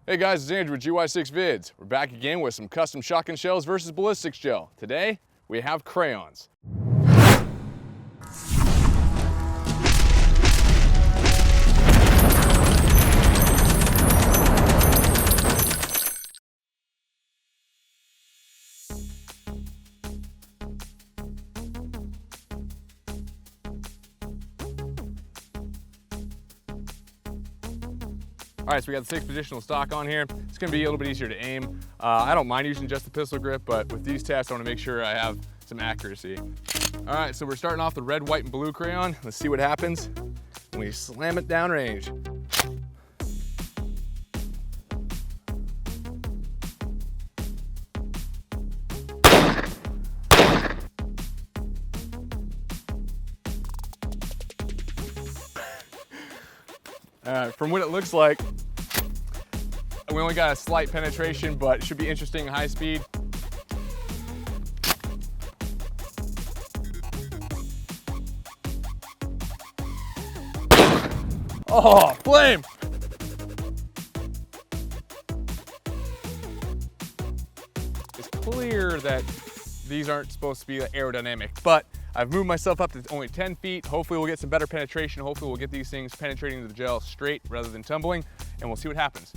Hey guys, it's Andrew with GY6 Vids. We're back again with some custom shotgun shells versus ballistics gel. Today, we have crayons. All right, so we got the 6 positional stock on here. It's gonna be a little bit easier to aim. I don't mind using just the pistol grip, but with these tests, I wanna make sure I have some accuracy. All right, so we're starting off the red, white, and blue crayon. Let's see what happens when we slam it downrange. From what it looks like, we only got a slight penetration, but it should be interesting high speed. Oh, flame! It's clear that these aren't supposed to be aerodynamic, but I've moved myself up to only 10 feet. Hopefully we'll get some better penetration. Hopefully we'll get these things penetrating into the gel straight rather than tumbling, and we'll see what happens.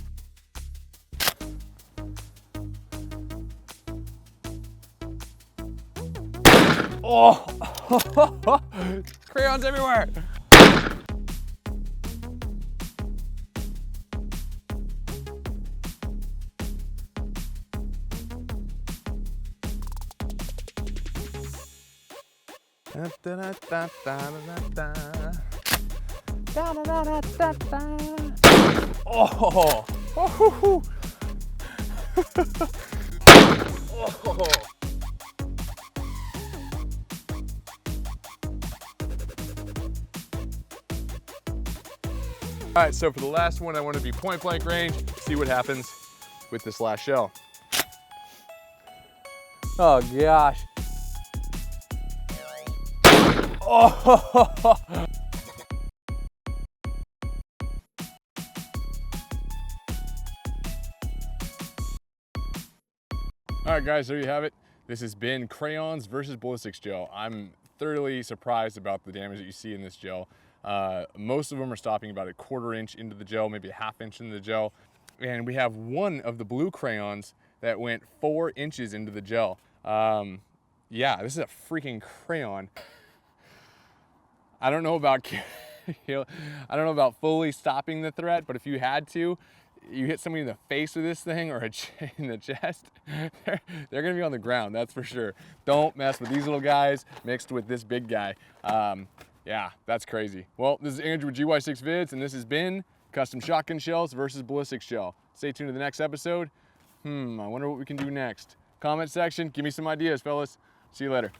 Oh, crayons everywhere. Oh, oh. Oh. All right, so for the last one, I want to be point blank range, see what happens with this last shell. Oh gosh. Oh. All right guys, there you have it. This has been crayons versus ballistics gel. I'm thoroughly surprised about the damage that you see in this gel. Most of them are stopping about a 1/4 inch into the gel, maybe a 1/2 inch into the gel. And we have one of the blue crayons that went 4 inches into the gel. Yeah, this is a freaking crayon. I don't know about, I don't know about fully stopping the threat, but if you had to, you hit somebody in the face with this thing or in the chest, they're gonna be on the ground, that's for sure. Don't mess with these little guys mixed with this big guy. Yeah, that's crazy. Well, this is Andrew with GY6 Vids, and this has been custom shotgun shells versus ballistics gel. Stay tuned to the next episode. I wonder what we can do next. Comment section, give me some ideas, fellas. See you later.